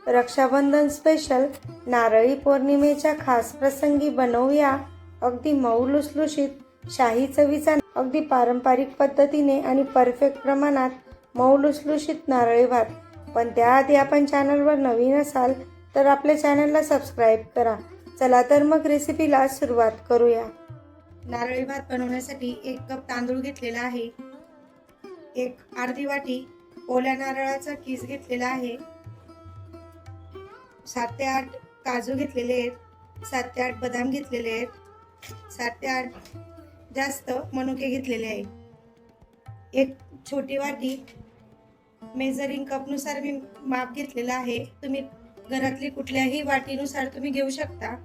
Rakshabandhan special नारळी पौर्णिमेच्या खास प्रसंगी बनवूया अगदी मऊ लुसलुशीत शाही चवीचा अगदी पारंपरिक पद्धतीने आणि परफेक्ट प्रमाणात मऊ लुसलुशीत नारळी भात। पण त्याआधी आपण चॅनलवर नवीन असाल तर आपल्या चॅनलला सबस्क्राईब करा। चला तर मग रेसिपीला सुरुवात करूया। नारळी भात बनवण्यासाठी 1 कप तांदूळ घेतलेला आहे, एक अर्धी वाटी ओल्या नारळाचा कीस घेतलेला आहे, 7 ते 8 काजू घेतलेले आहेत, 7 ते 8 बदाम घेतलेले आहेत, 7 ते 8 जास्त मनुके घेतलेले आहेत, एक छोटी वाटी मेजरिंग कप नुसार मी माप घेतलेला आहे। तुम्ही घरातली कुठल्याही वाटीनुसार तुम्ही घेऊ शकता।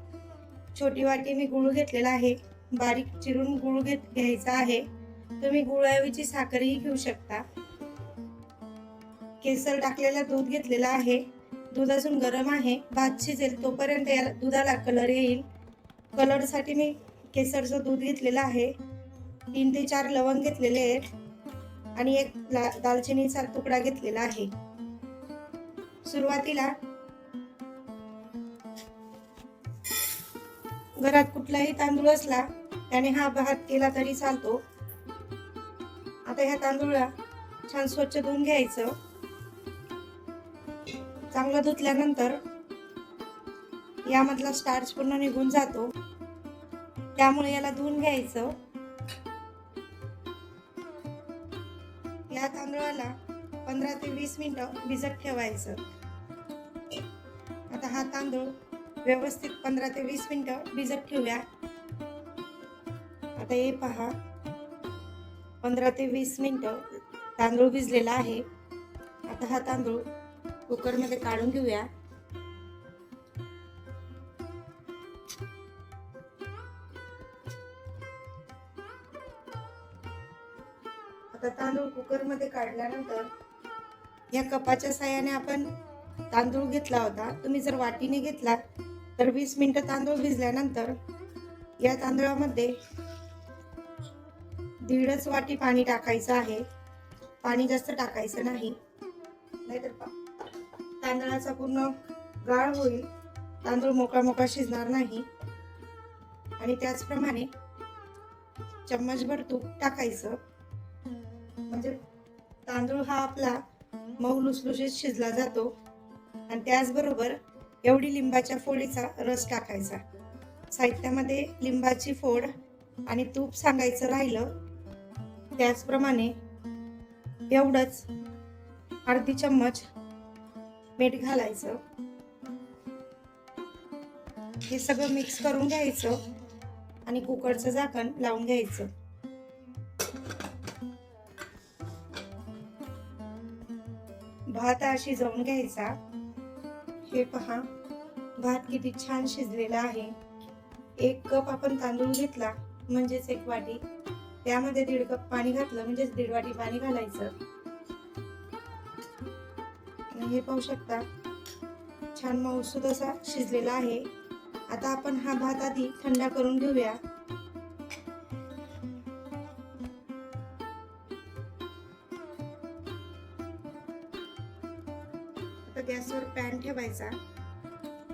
छोटी वाटी मी गूळ घेतलेला आहे, बारीक चिरून गूळ घ्यायचा आहे। तुम्ही गुळाऐवजी साखरही घेऊ शकता। केसर टाकलेला दूध घेतलेला आहे, दूध अजून गरम आहे, भात शिजेल तोपर्यंत या दुधाला कलर येईल। कलर साठी मी केसरचं दूध घेतलेलं आहे, 3 ते 4 लवंग घेतलेले आहेत आणि एक दालचिनीचा तुकडा घेतलेला आहे। सुरुवातीला घरात कुठलाही तांदूळ असला त्याने हा भात केला तरी चालतो। आता ह्या तांदूळला छान स्वच्छ धुवून घ्यायचं। चांगलं धुतल्यानंतर यामधला स्टार्च पूर्ण निघून जातो, त्यामुळे याला धुवून घ्यायचं। या तांदूळाला 15 ते 20 मिनिटं भिजत ठेवायचं। आता हा तांदूळ व्यवस्थित 15 ते 20 मिनिटं भिजत ठेवूया। आता हे पहा, 15 ते 20 मिनिटं तांदूळ भिजलेला आहे। आता हा तांदूळ कुकर मध्ये काढून घेऊया। आता तांदूळ कुकर मध्ये काढल्यानंतर या कपाच्या साहाय्याने आपण तांदूळ घेतला होता। तुम्ही जर वाटीने घेतला तर 20 मिनिटं तांदूळ भिजल्यानंतर या तांदूळामध्ये 1.5 वाटी पाणी टाकायचं आहे। पाणी जास्त टाकायचं नाही, नाहीतर तांदळाचा पूर्ण गाळ होईल, तांदूळ मोकळा शिजणार नाही। आणि त्याचप्रमाणे चम्मचभर तूप टाकायचं, म्हणजे तांदूळ हा आपला मऊ लुसलुशीत शिजला जातो। आणि त्याचबरोबर एवढी लिंबाच्या फोडीचा रस टाकायचा। साहित्यामध्ये लिंबाची फोड आणि तूप सांगायचं राहिलं, त्याचप्रमाणे एवढंच अर्धी चम्मच मीठ घालायचं। हे सगळं मिक्स करून घ्यायचं आणि कुकरचं झाकण लावून घ्यायचं। भात शिजवून घ्यायचा। हे पहा, भात किती छान शिजलेला आहे। 1 कप आपण तांदूळ घेतला म्हणजेच 1 वाटी, त्यामध्ये 1.5 कप पाणी घातलं म्हणजेच 1.5 वाटी पाणी घालायचं। हे पाहू शकता, छान मऊसूद असा शिजलेला आहे। आता आपण हा भात आधी थंड करून घेऊया। आता गॅसवर पॅन ठेवायचा,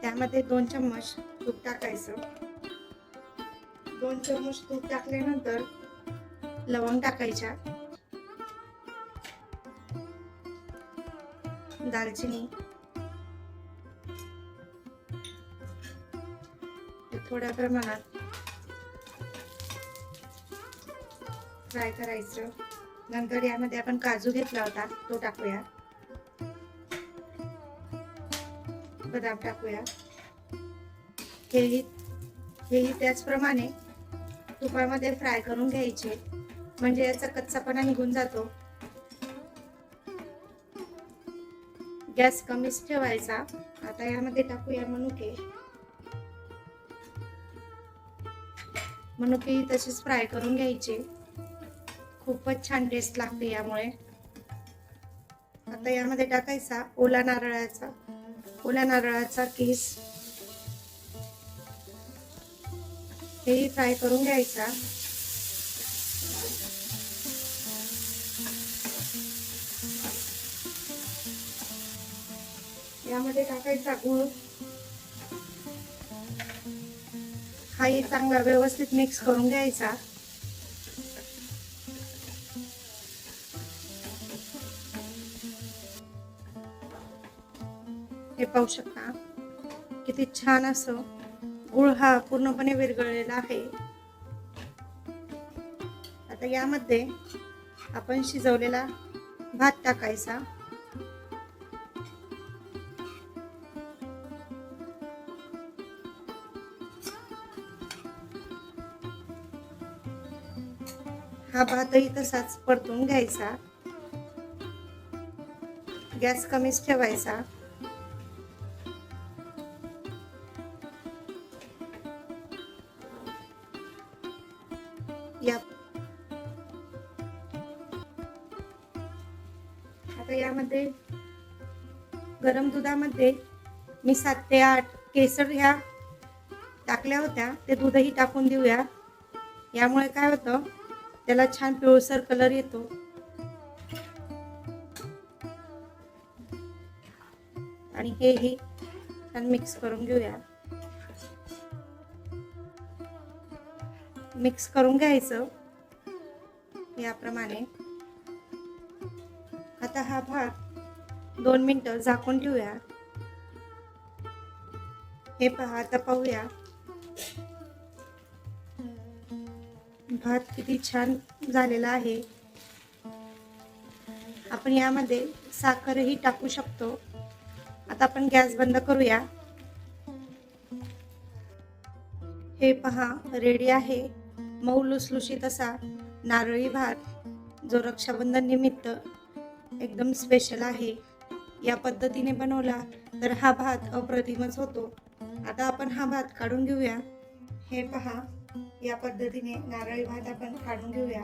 त्यामध्ये 2 चम्मच तूप टाकायचं। 2 चम्मच तूप टाकल्यानंतर लवंग टाकायच्या, दालचिनी, थोड्या प्रमाणात फ्राय करायचं। नंतर यामध्ये आपण काजू घेतला होता तो टाकूया, बदाम टाकूया। हेही त्याचप्रमाणे तुपामध्ये फ्राय करून घ्यायचे, म्हणजे याचा कच्चापणा निघून जातो। गॅस कमीच ठेवायचा। आता यामध्ये टाकूया मनुके ही तशीच फ्राय करून घ्यायचे, खूपच छान टेस्ट लागते यामुळे। आता यामध्ये टाकायचा ओला नारळाचा कीस, हेही फ्राय करून घ्यायचा। यामध्ये टाकायचा गूळ. हाही चांगला व्यवस्थित मिक्स करून घ्यायचा. हे पाहू शकता किती छान असं गूळ हा पूर्णपणे विरघळलेला आहे. आता यामध्ये आपण शिजवलेला भात टाकायचा. हा भातही तसाच परतून घ्यायचा. गॅस कमीच ठेवायचा. आता यामध्ये गरम दुधामध्ये मी 7 ते 8 केसर ह्या टाकल्या होत्या. ते दूधही टाकून देऊया. यामुळे काय होतं, त्याला छान पिवळसर कलर येतो. आणि हेही छान मिक्स करून घेऊया. मिक्स करून घ्यायचं याप्रमाणे. आता हा भात 2 मिनिटं झाकून ठेवूया. हे पहा, आता पाहूया भात किती छान झालेला आहे. आपण यामध्ये साखरही टाकू शकतो. आता आपण गॅस बंद करूया. हे पहा, रेडी आहे मऊ लुसलुशीत असा नारळी भात, जो रक्षाबंधन निमित्त एकदम स्पेशल आहे. या पद्धतीने बनवला तर हा भात अप्रतिमच होतो. आता आपण हा भात काढून घेऊया. हे पहा, या पद्धतीने नारळी भात आपण काढून घेऊया.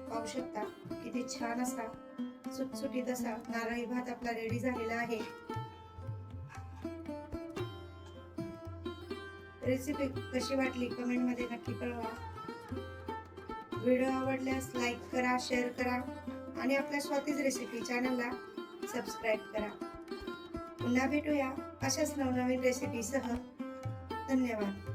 पाहू शकता किती छान असा सुटसुटीत असा नारळी भात आपला रेडी झालेला आहे. रेसिपी कशी वाटली कमेंट मध्ये नक्की कळवा. व्हिडिओ आवडल्यास लाईक करा, शेअर करा आणि आपल्या स्वातीज रेसिपी चॅनलला सबस्क्राईब करा. पुन्हा भेटूया अशाच नवनवीन रेसिपीसह. धन्यवाद.